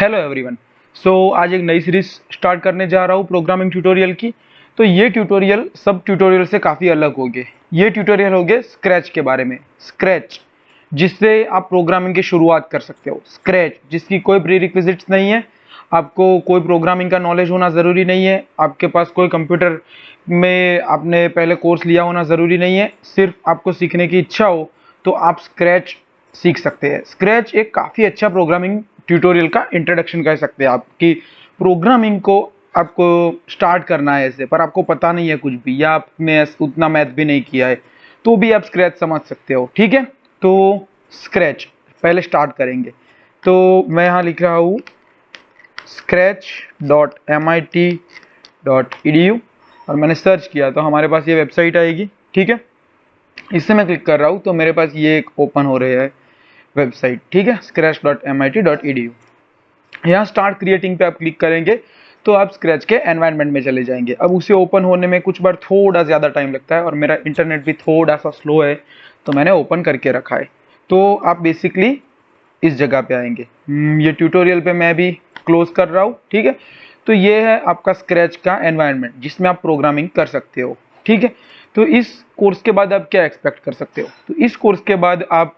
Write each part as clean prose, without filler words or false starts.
Hello everyone. आज एक नई सीरीज स्टार्ट करने जा रहा हूँ प्रोग्रामिंग ट्यूटोरियल की। तो ये ट्यूटोरियल सब ट्यूटोरियल से काफ़ी अलग होंगे। ये ट्यूटोरियल होंगे स्क्रैच के बारे में। स्क्रैच जिससे आप प्रोग्रामिंग की शुरुआत कर सकते हो। स्क्रैच जिसकी कोई प्री रिक्विजिट्स नहीं है, आपको कोई प्रोग्रामिंग का नॉलेज होना ज़रूरी नहीं है, आपके पास कोई कंप्यूटर में आपने पहले कोर्स लिया होना ज़रूरी नहीं है। सिर्फ आपको सीखने की इच्छा हो तो आप स्क्रैच सीख सकते हैं। स्क्रैच एक काफ़ी अच्छा प्रोग्रामिंग ट्यूटोरियल का इंट्रोडक्शन कह सकते हैं आपकी प्रोग्रामिंग को। आपको स्टार्ट करना है ऐसे, पर आपको पता नहीं है कुछ भी, या आपने उतना मैथ भी नहीं किया है, तो भी आप स्क्रैच समझ सकते हो। ठीक है, तो स्क्रैच पहले स्टार्ट करेंगे। तो मैं यहाँ लिख रहा हूँ scratch.mit.edu और मैंने सर्च किया तो हमारे पास ये वेबसाइट आएगी। ठीक है, इससे मैं क्लिक कर रहा हूँ तो मेरे पास ये एक ओपन हो रहा है वेबसाइट। ठीक है, scratch.mit.edu। यहाँ स्टार्ट क्रिएटिंग पे आप क्लिक करेंगे तो आप स्क्रैच के एनवायरनमेंट में चले जाएंगे। अब उसे ओपन होने में कुछ बार थोड़ा ज़्यादा टाइम लगता है और मेरा इंटरनेट भी थोड़ा सा स्लो है, तो मैंने ओपन करके रखा है। तो आप बेसिकली इस जगह पे आएंगे। ये ट्यूटोरियल पे मैं भी क्लोज कर रहा हूँ। ठीक है, तो ये है आपका स्क्रैच का एनवायरनमेंट जिसमें आप प्रोग्रामिंग कर सकते हो। ठीक है, तो इस कोर्स के बाद आप क्या एक्सपेक्ट कर सकते हो? तो इस कोर्स के बाद आप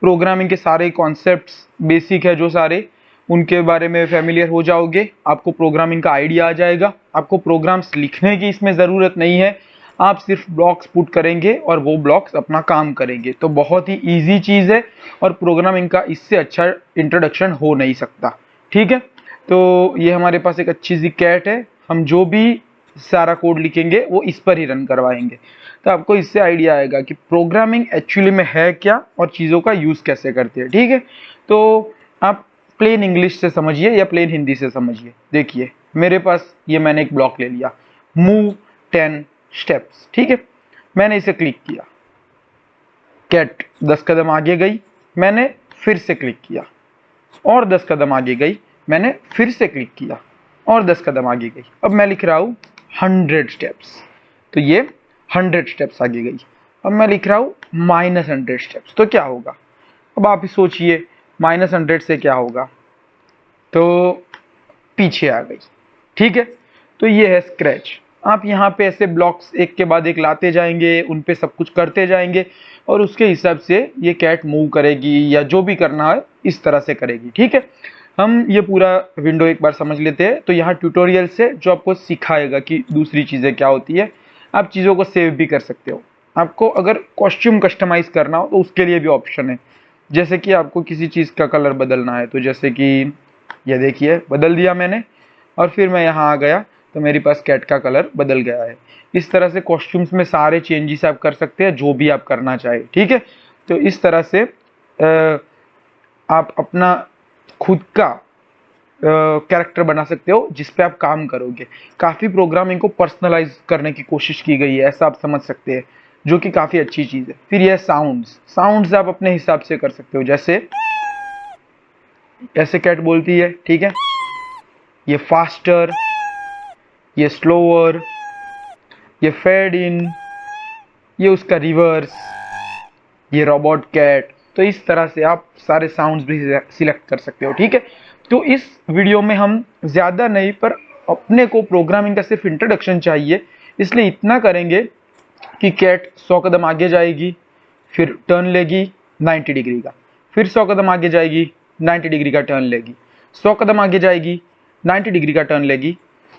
प्रोग्रामिंग के सारे कॉन्सेप्ट्स बेसिक है जो सारे, उनके बारे में फेमिलियर हो जाओगे। आपको प्रोग्रामिंग का आइडिया आ जाएगा। आपको प्रोग्राम्स लिखने की इसमें ज़रूरत नहीं है, आप सिर्फ ब्लॉक्स पुट करेंगे और वो ब्लॉक्स अपना काम करेंगे। तो बहुत ही इजी चीज़ है और प्रोग्रामिंग का इससे अच्छा इंट्रोडक्शन हो नहीं सकता। ठीक है, तो ये हमारे पास एक अच्छी सी कैट है। हम जो भी सारा कोड लिखेंगे वो इस पर ही रन करवाएंगे। तो आपको इससे आइडिया आएगा कि प्रोग्रामिंग एक्चुअली में है क्या और चीज़ों का यूज़ कैसे करते हैं। ठीक है, तो आप प्लेन इंग्लिश से समझिए या प्लेन हिंदी से समझिए। देखिए मेरे पास ये मैंने एक ब्लॉक ले लिया, मूव 10 स्टेप्स। ठीक है, मैंने इसे क्लिक किया, कैट 10 कदम आगे गई, मैंने फिर से क्लिक किया और 10 कदम आगे गई, मैंने फिर से क्लिक किया और 10 कदम आगे गई। अब मैं लिख रहा हूँ 100 स्टेप्स, तो ये 100 स्टेप्स आगे गई। अब मैं लिख रहा हूँ -100 स्टेप्स, तो क्या होगा? अब आप ही सोचिए -100 से क्या होगा? तो पीछे आ गई। ठीक है, तो ये है स्क्रैच। आप यहाँ पे ऐसे ब्लॉक्स एक के बाद एक लाते जाएंगे, उन पे सब कुछ करते जाएंगे और उसके हिसाब से ये कैट मूव करेगी या जो भी करना है इस तरह से करेगी। ठीक है, हम ये पूरा विंडो एक बार समझ लेते हैं। तो यहाँ ट्यूटोरियल से जो आपको सिखाएगा कि दूसरी चीज़ें क्या होती है, आप चीज़ों को सेव भी कर सकते हो। आपको अगर कॉस्ट्यूम कस्टमाइज करना हो तो उसके लिए भी ऑप्शन है। जैसे कि आपको किसी चीज़ का कलर बदलना है, तो जैसे कि ये देखिए बदल दिया मैंने और फिर मैं यहाँ आ गया तो मेरे पास कैट का कलर बदल गया है। इस तरह से कॉस्ट्यूम्स में सारे चेंजेस आप कर सकते हैं जो भी आप करना चाहे। ठीक है, तो इस तरह से आप अपना खुद का कैरेक्टर बना सकते हो जिस पे आप काम करोगे। काफ़ी प्रोग्रामिंग को पर्सनलाइज करने की कोशिश की गई है, ऐसा आप समझ सकते हैं, जो कि काफ़ी अच्छी चीज़ है। फिर यह साउंड्स आप अपने हिसाब से कर सकते हो। जैसे ऐसे कैट बोलती है, ठीक है, ये फास्टर, ये स्लोअर, ये फेड इन, ये उसका रिवर्स, ये रोबोट कैट। तो इस तरह से आप सारे साउंड्स भी सिलेक्ट कर सकते हो। ठीक है, तो इस वीडियो में हम ज़्यादा नहीं, पर अपने को प्रोग्रामिंग का सिर्फ इंट्रोडक्शन चाहिए, इसलिए इतना करेंगे कि कैट 100 कदम आगे जाएगी, फिर टर्न लेगी 90 डिग्री का, फिर 100 कदम आगे जाएगी 90 डिग्री का टर्न लेगी, 100 कदम आगे जाएगी 90 डिग्री का टर्न लेगी,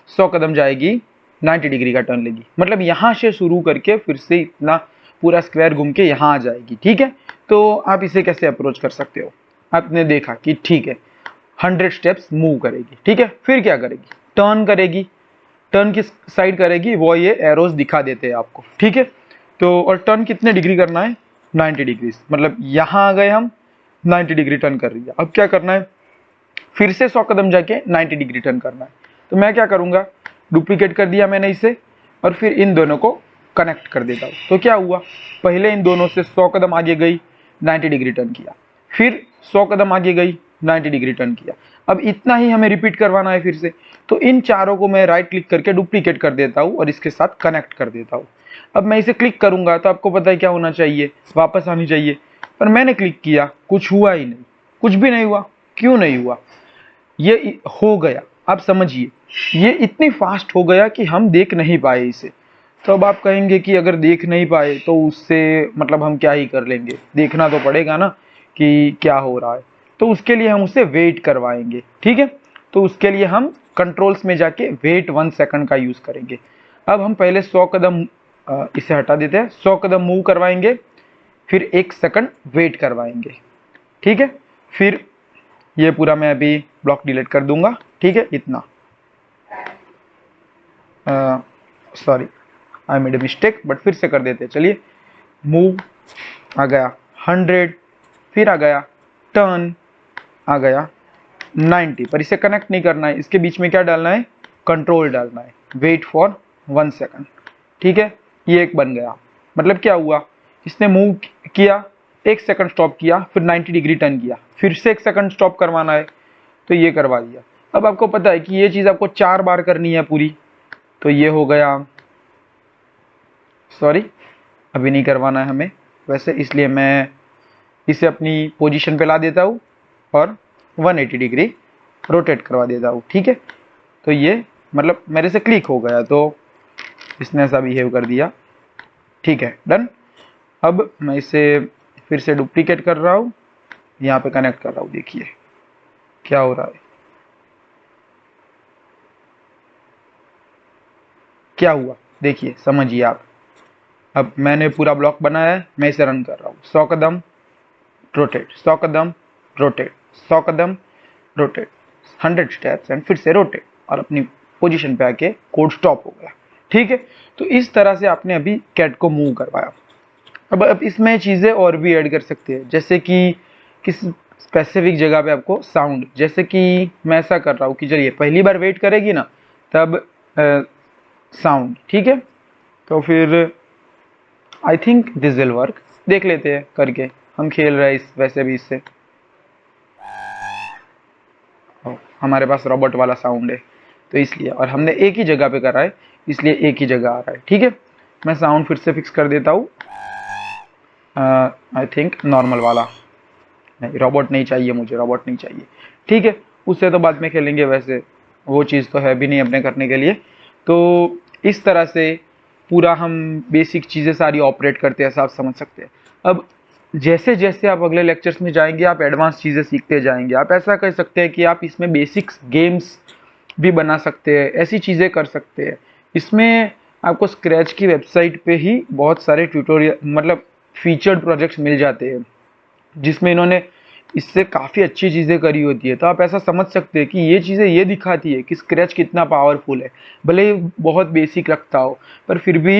100 कदम जाएगी 90 डिग्री का टर्न लेगी। मतलब यहाँ से शुरू करके फिर से इतना पूरा स्क्वायर घूम के यहाँ आ जाएगी। ठीक है, तो आप इसे कैसे अप्रोच कर सकते हो? आपने देखा कि ठीक है 100 स्टेप्स मूव करेगी। ठीक है, फिर क्या करेगी? टर्न करेगी। टर्न किस साइड करेगी वो ये एरोज दिखा देते हैं आपको। ठीक है, तो और टर्न कितने डिग्री करना है? 90 डिग्री। मतलब यहाँ आ गए हम, 90 डिग्री टर्न कर रही है। अब क्या करना है? फिर से 100 कदम जाके 90 डिग्री टर्न करना है। तो मैं क्या करूँगा, डुप्लीकेट कर दिया मैंने इसे और फिर इन दोनों को कनेक्ट कर देता हूँ। तो क्या हुआ, पहले इन दोनों से 100 कदम आगे गई, 90 डिग्री टर्न किया, फिर 100 कदम आगे गई, 90 डिग्री टर्न किया। अब इतना ही हमें रिपीट करवाना है फिर से। तो इन चारों को मैं राइट क्लिक करके डुप्लीकेट कर देता हूँ और इसके साथ कनेक्ट कर देता हूँ। अब मैं इसे क्लिक करूंगा तो आपको पता है क्या होना चाहिए, वापस आनी चाहिए, पर मैंने क्लिक किया, कुछ हुआ ही नहीं, कुछ भी नहीं हुआ। क्यों नहीं हुआ? ये हो गया। आप समझिए, ये इतनी फास्ट हो गया कि हम देख नहीं पाए इसे। तो अब आप कहेंगे कि अगर देख नहीं पाए तो उससे मतलब हम क्या ही कर लेंगे, देखना तो पड़ेगा ना कि क्या हो रहा है। तो उसके लिए हम उसे वेट करवाएंगे, ठीक है। तो उसके लिए हम कंट्रोल्स में जाके वेट 1 सेकंड का यूज करेंगे। अब हम पहले 100 कदम इसे हटा देते हैं, 100 कदम मूव करवाएंगे, फिर 1 सेकंड वेट करवाएंगे, ठीक है। फिर ये पूरा मैं अभी ब्लॉक डिलीट कर दूंगा, ठीक है। इतना sorry, I made a mistake, but फिर से कर देते हैं। चलिए, मूव आ गया 100, फिर आ गया टर्न, आ गया 90, पर इसे कनेक्ट नहीं करना है। इसके बीच में क्या डालना है, कंट्रोल डालना है, वेट फॉर 1 सेकंड, ठीक है। ये एक बन गया। मतलब क्या हुआ, इसने मूव किया, 1 सेकंड स्टॉप किया, फिर 90 डिग्री टर्न किया, फिर से 1 सेकंड स्टॉप करवाना है, तो ये करवा दिया। अब आपको पता है कि ये चीज़ आपको 4 बार करनी है पूरी, तो ये हो गया, सॉरी अभी नहीं करवाना है हमें वैसे, इसलिए मैं इसे अपनी पोजीशन पे ला देता हूँ और 180 डिग्री रोटेट करवा देता हूँ, ठीक है। तो ये मतलब मेरे से क्लिक हो गया, तो इसने ऐसा बिहेव कर दिया, ठीक है, डन। अब मैं इसे फिर से डुप्लीकेट कर रहा हूँ, यहाँ पे कनेक्ट कर रहा हूँ, देखिए क्या हो रहा है, क्या हुआ, देखिए, समझिए आप। अब मैंने पूरा ब्लॉक बनाया है, मैं इसे रन कर रहा हूँ। 100 कदम रोटेट, 100 कदम रोटेट, 100 कदम रोटेट, 100 स्टेप्स एंड फिर से रोटेट, और अपनी पोजीशन पे आके कोड स्टॉप हो गया, ठीक है। तो इस तरह से आपने अभी कैट को मूव करवाया। अब इसमें चीज़ें और भी ऐड कर सकते हैं, जैसे कि किस स्पेसिफिक जगह पे आपको साउंड, जैसे कि मैं ऐसा कर रहा हूँ कि चलिए पहली बार वेट करेगी ना, तब साउंड, ठीक है। तो फिर I think this will work, देख लेते हैं करके, हम खेल रहे हैं इस वैसे भी इससे। हमारे पास रोबोट वाला साउंड है तो इसलिए, और हमने एक ही जगह पे करा है इसलिए एक ही जगह आ रहा है, ठीक है। मैं साउंड फिर से फिक्स कर देता हूँ, आई थिंक नॉर्मल वाला, नहीं रोबोट नहीं चाहिए मुझे, रोबोट नहीं चाहिए, ठीक है। उससे तो बाद में खेलेंगे, वैसे वो चीज़ तो है भी नहीं अपने करने के लिए। तो इस तरह से पूरा हम बेसिक चीज़ें सारी ऑपरेट करते हैं, आप समझ सकते हैं। अब जैसे जैसे आप अगले लेक्चर्स में जाएंगे आप एडवांस चीज़ें सीखते जाएंगे। आप ऐसा कर सकते हैं कि आप इसमें बेसिक्स गेम्स भी बना सकते हैं, ऐसी चीज़ें कर सकते हैं। इसमें आपको स्क्रैच की वेबसाइट पे ही बहुत सारे ट्यूटोरियल मतलब फीचर्ड प्रोजेक्ट्स मिल जाते हैं, जिसमें इन्होंने इससे काफ़ी अच्छी चीज़ें करी होती है। तो आप ऐसा समझ सकते हैं कि ये चीज़ें ये दिखाती है कि स्क्रैच कितना पावरफुल है। भले ही बहुत बेसिक लगता हो, पर फिर भी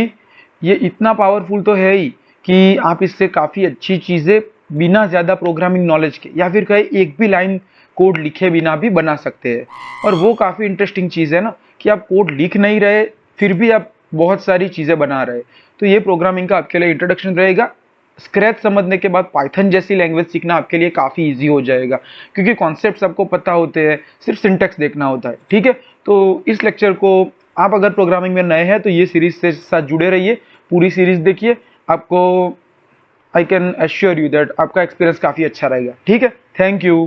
ये इतना पावरफुल तो है ही कि आप इससे काफ़ी अच्छी चीज़ें बिना ज़्यादा प्रोग्रामिंग नॉलेज के, या फिर कहीं एक भी लाइन कोड लिखे बिना भी बना सकते हैं। और वो काफ़ी इंटरेस्टिंग चीज़ है ना, कि आप कोड लिख नहीं रहे फिर भी आप बहुत सारी चीज़ें बना रहे। तो ये प्रोग्रामिंग का आपके लिए इंट्रोडक्शन रहेगा। स्क्रैच समझने के बाद पाइथन जैसी लैंग्वेज सीखना आपके लिए काफ़ी इजी हो जाएगा, क्योंकि कॉन्सेप्ट्स आपको पता होते हैं, सिर्फ सिंटैक्स देखना होता है, ठीक है। तो इस लेक्चर को आप अगर प्रोग्रामिंग में नए हैं तो ये सीरीज से साथ जुड़े रहिए, पूरी सीरीज देखिए, आपको I can assure you that आपका एक्सपीरियंस काफ़ी अच्छा रहेगा, ठीक है। Thank you.